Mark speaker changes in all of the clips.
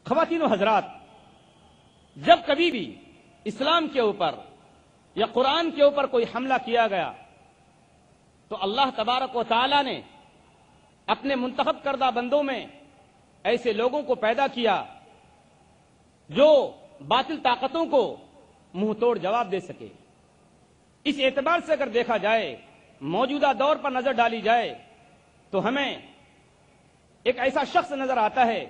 Speaker 1: خواتین و حضرات، جب کبھی بھی اسلام کے اوپر یا قرآن کے اوپر کوئی حملہ کیا گیا تو اللہ تبارک و تعالی نے اپنے منتخب کردہ بندوں میں ایسے لوگوں کو پیدا کیا جو باطل طاقتوں کو منہ توڑ جواب دے سکے۔ اس اعتبار سے اگر دیکھا جائے، موجودہ دور پر نظر ڈالی جائے تو ہمیں ایک ایسا شخص نظر آتا ہے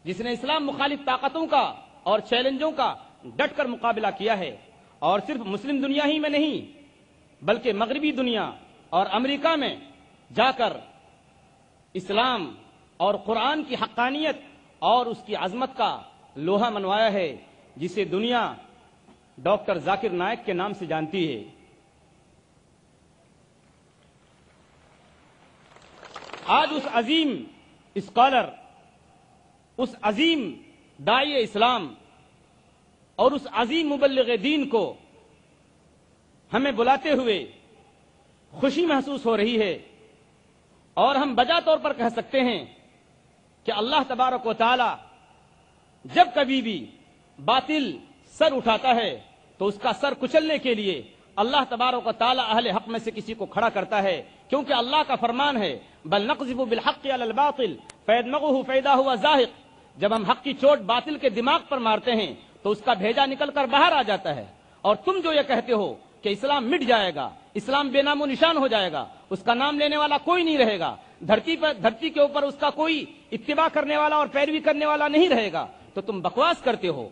Speaker 1: جس نے اسلام مخالف طاقتوں کا اور چیلنجوں کا ڈٹ کر مقابلہ کیا ہے، اور صرف مسلم دنیا ہی میں نہیں بلکہ مغربی دنیا اور امریکہ میں جا کر اسلام اور قرآن کی حقانیت اور اس کی عظمت کا لوہا منوایا ہے، جسے دنیا ڈاکٹر ذاکر نائک کے نام سے جانتی ہے۔ آج اس عظیم اسکالر، اس عظیم داعی اسلام اور اس عظیم مبلغ دین کو ہمیں بلاتے ہوئے خوشی محسوس ہو رہی ہے، اور ہم بجا طور پر کہہ سکتے ہیں کہ اللہ تبارک و تعالی جب کبھی بھی باطل سر اٹھاتا ہے تو اس کا سر کچلنے کے لیے اللہ تبارک و تعالی اہل حق میں سے کسی کو کھڑا کرتا ہے، کیونکہ اللہ کا فرمان ہے بل نقذف بالحق علی الباطل فیدمغه فاذا هو زاهق۔ جب ہم حق کی چوٹ باطل کے دماغ پر مارتے ہیں تو اس کا بھیجا نکل کر باہر آ جاتا ہے، اور تم جو یہ کہتے ہو کہ اسلام مٹ جائے گا، اسلام بے نام و نشان ہو جائے گا، اس کا نام لینے والا کوئی نہیں رہے گا، دھرتی کے اوپر اس کا کوئی اتباع کرنے والا اور پیروی کرنے والا نہیں رہے گا، تو تم بکواس کرتے ہو۔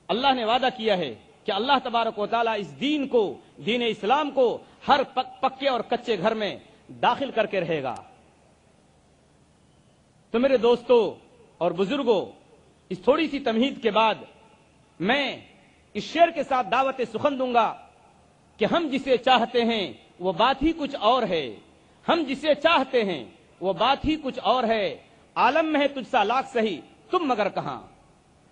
Speaker 1: اللہ نے وعدہ کیا ہے کہ اللہ تبارک و تعالیٰ اس دین کو، دین اسلام کو ہر پکے اور کچے گھر میں داخل کر کے رہے گا۔ تو میرے دوستو اور بزرگوں، اس تھوڑی سی تمہید کے بعد میں اس شعر کے ساتھ دعوت سخن دوں گا کہ ہم جسے چاہتے ہیں وہ بات ہی کچھ اور ہے، ہم جسے چاہتے ہیں وہ بات ہی کچھ اور ہے، عالم میں ہے تجھ سا لاکھ سہی تم مگر کہاں۔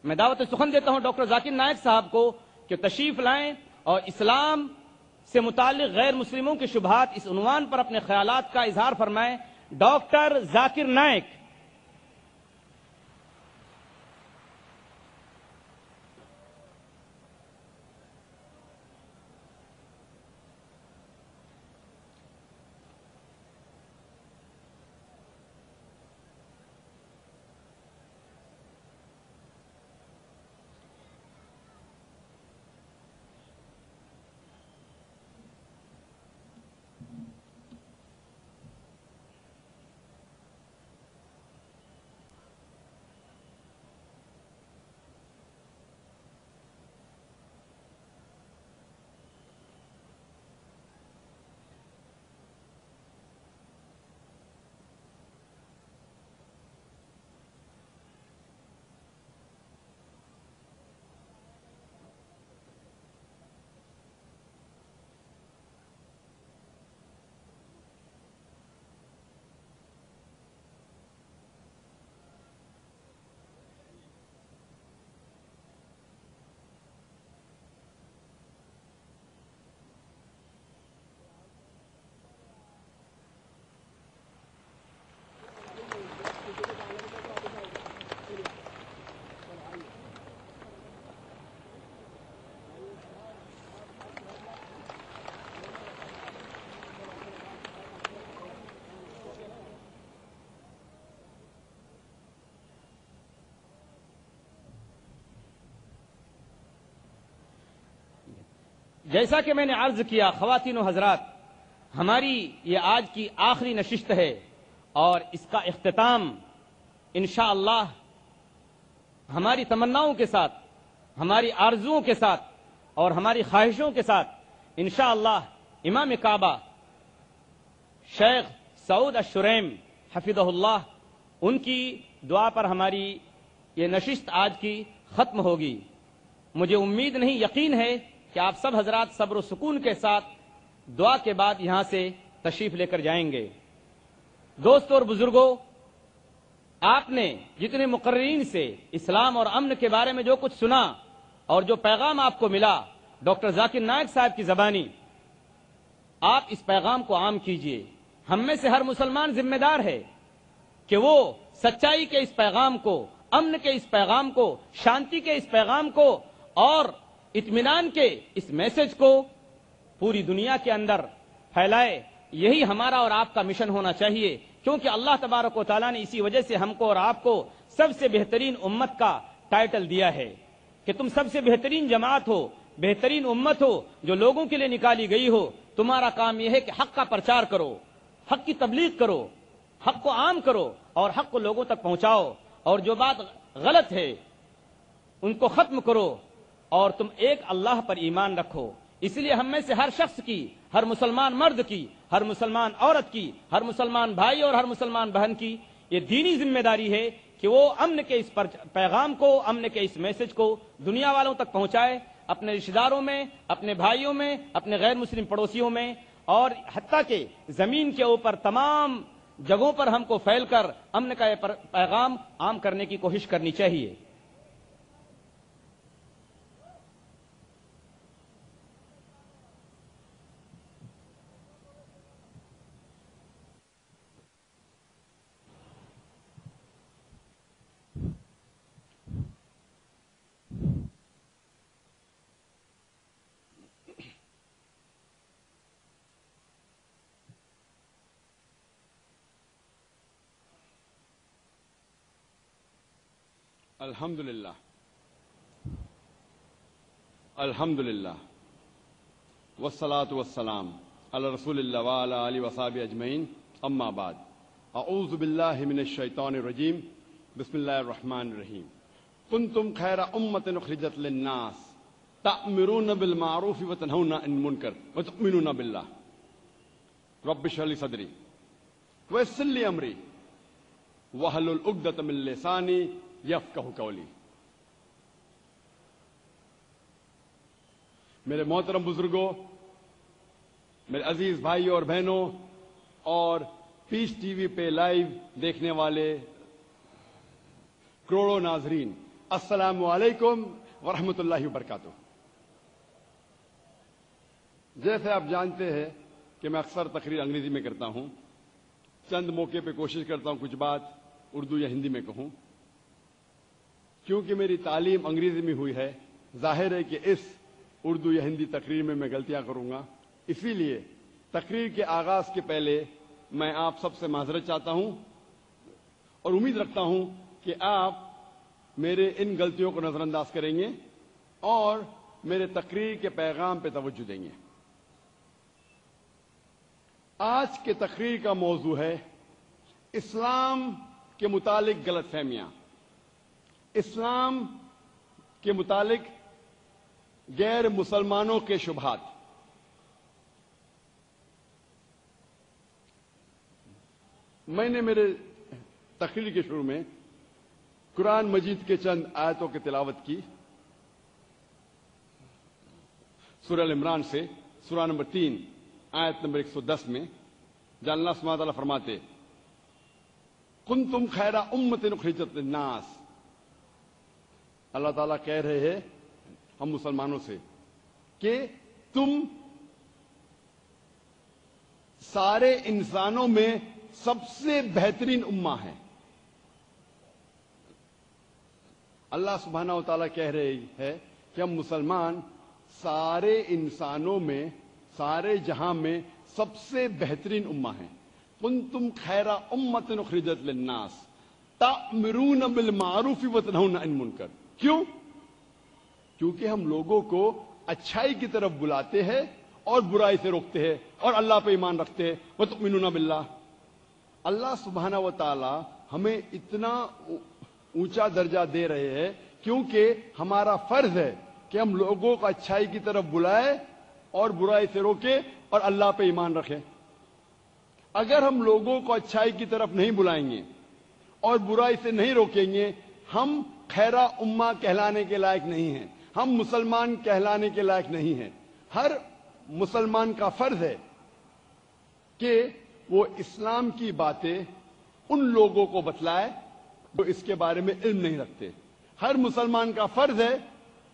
Speaker 1: میں دعوت سخن دیتا ہوں ڈاکٹر ذاکر نائک صاحب کو کہ تشریف لائیں اور اسلام سے متعلق غیر مسلموں کے شبہات اس عنوان پر اپنے خیالات کا اظہار فرمائیں۔ ڈاکٹر ذاکر نائک۔ جیسا کہ میں نے عرض کیا، خواتین و حضرات، ہماری یہ آج کی آخری نشست ہے، اور اس کا اختتام انشاءاللہ ہماری تمناؤں کے ساتھ، ہماری آرزوؤں کے ساتھ اور ہماری خواہشوں کے ساتھ انشاءاللہ امام کعبہ شیخ سعود الشریم حفظہ اللہ، ان کی دعا پر ہماری یہ نشست آج کی ختم ہوگی۔ مجھے امید نہیں، یقین ہے کہ آپ سب حضرات صبر و سکون کے ساتھ دعا کے بعد یہاں سے تشریف لے کر جائیں گے۔ دوستوں اور بزرگوں، آپ نے جتنے مقررین سے اسلام اور امن کے بارے میں جو کچھ سنا اور جو پیغام آپ کو ملا ڈاکٹر ذاکر نائک صاحب کی زبانی، آپ اس پیغام کو عام کیجئے۔ ہم میں سے ہر مسلمان ذمہ دار ہے کہ وہ سچائی کے اس پیغام کو امن کے اس پیغام کو، شانتی کے اس پیغام کو اور اطمینان کے اس میسج کو پوری دنیا کے اندر پھیلائے۔ یہی ہمارا اور آپ کا مشن ہونا چاہیے، کیونکہ اللہ تبارک و تعالیٰ نے اسی وجہ سے ہم کو اور آپ کو سب سے بہترین امت کا ٹائٹل دیا ہے کہ تم سب سے بہترین جماعت ہو، بہترین امت ہو جو لوگوں کے لیے نکالی گئی ہو۔ تمہارا کام یہ ہے کہ حق کا پرچار کرو، حق کی تبلیغ کرو، حق کو عام کرو اور حق کو لوگوں تک پہنچاؤ، اور جو بات غلط ہے ان کو ختم کرو، اور تم ایک اللہ پر ایمان رکھو۔ اس لیے ہم میں سے ہر شخص کی، ہر مسلمان مرد کی، ہر مسلمان عورت کی، ہر مسلمان بھائی اور ہر مسلمان بہن کی یہ دینی ذمہ داری ہے کہ وہ امن کے اس پیغام کو، امن کے اس میسج کو دنیا والوں تک پہنچائے، اپنے رشتہ داروں میں، اپنے بھائیوں میں، اپنے غیر مسلم پڑوسیوں میں، اور حتیٰ کہ زمین کے اوپر تمام جگہوں پر ہم کو پھیل کر امن کا یہ پیغام عام کرنے کی کوشش کرنی چاہیے۔
Speaker 2: الحمدللہ الحمدللہ والصلاة والسلام علی رسول اللہ وعلی آلہ وصحبہ اجمعین، اما بعد، اعوذ باللہ من الشیطان الرجیم، بسم اللہ الرحمن الرحیم۔ کنتم خیر امۃ اخرجت للناس تأمرون بالمعروف وتنہون عن المنکر وتؤمنون باللہ، رب اشرح لی صدری ویسر لی امری واحلل عقدۃ من لسانی یفقہوا قولی۔ میرے محترم بزرگوں، میرے عزیز بھائیوں اور بہنوں، اور پیس ٹی وی پہ لائیو دیکھنے والے کروڑوں ناظرین، السلام علیکم ورحمۃ اللہ وبرکاتہ۔ جیسے آپ جانتے ہیں کہ میں اکثر تقریر انگریزی میں کرتا ہوں، چند موقع پہ کوشش کرتا ہوں کچھ بات اردو یا ہندی میں کہوں، کیونکہ میری تعلیم انگریزی میں ہوئی ہے۔ ظاہر ہے کہ اس اردو یا ہندی تقریر میں غلطیاں کروں گا، اسی لیے تقریر کے آغاز کے پہلے میں آپ سب سے معذرت چاہتا ہوں اور امید رکھتا ہوں کہ آپ میرے ان غلطیوں کو نظر انداز کریں گے اور میرے تقریر کے پیغام پہ توجہ دیں گے۔ آج کے تقریر کا موضوع ہے اسلام کے متعلق غلط فہمیاں، اسلام کے متعلق غیر مسلمانوں کے شبہات۔ میں نے میرے تقریر کے شروع میں قرآن مجید کے چند آیتوں کی تلاوت کی، سورہ عمران سے، سورہ نمبر 3 آیت نمبر 110 میں، جہاں اللہ سبحانہ وتعالیٰ فرماتے کنتم خیر امۃ اخرجت للناس۔ اللہ تعالیٰ کہہ رہے ہیں ہم مسلمانوں سے کہ تم سارے انسانوں میں سب سے بہترین امہ ہیں۔ اللہ سبحانہ و تعالیٰ کہہ رہے ہیں کہ ہم مسلمان سارے انسانوں میں، سارے جہاں میں سب سے بہترین امہ ہیں۔ کنتم خیر امۃ اخرجت للناس تأمرون بالمعروف وتنہون عن المنکر۔ کیوں؟ کیونکہ ہم لوگوں کو اچھائی کی طرف بلاتے ہیں اور برائی سے روکتے ہیں اور اللہ پہ ایمان رکھتے ہیں، وتؤمنون باللہ۔ اللہ سبحانہ و تعالی ہمیں اتنا اونچا درجہ دے رہے ہیں کیونکہ ہمارا فرض ہے کہ ہم لوگوں کو اچھائی کی طرف بلائیں اور برائی سے روکیں اور اللہ پہ ایمان رکھیں۔ اگر ہم لوگوں کو اچھائی کی طرف نہیں بلائیں گے اور برائی سے نہیں روکیں گے، ہم خیرہ امہ کہلانے کے لائق نہیں ہیں، ہم مسلمان کہلانے کے لائق نہیں ہیں۔ ہر مسلمان کا فرض ہے کہ وہ اسلام کی باتیں ان لوگوں کو بتلائے جو اس کے بارے میں علم نہیں رکھتے۔ ہر مسلمان کا فرض ہے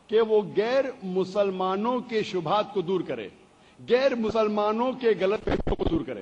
Speaker 2: کہ وہ غیر مسلمانوں کے شبہات کو دور کرے، غیر مسلمانوں کے غلط فہمیوں کو دور کرے۔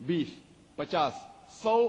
Speaker 2: 20, 50, 100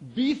Speaker 2: 20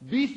Speaker 2: 20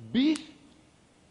Speaker 2: 20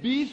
Speaker 2: 20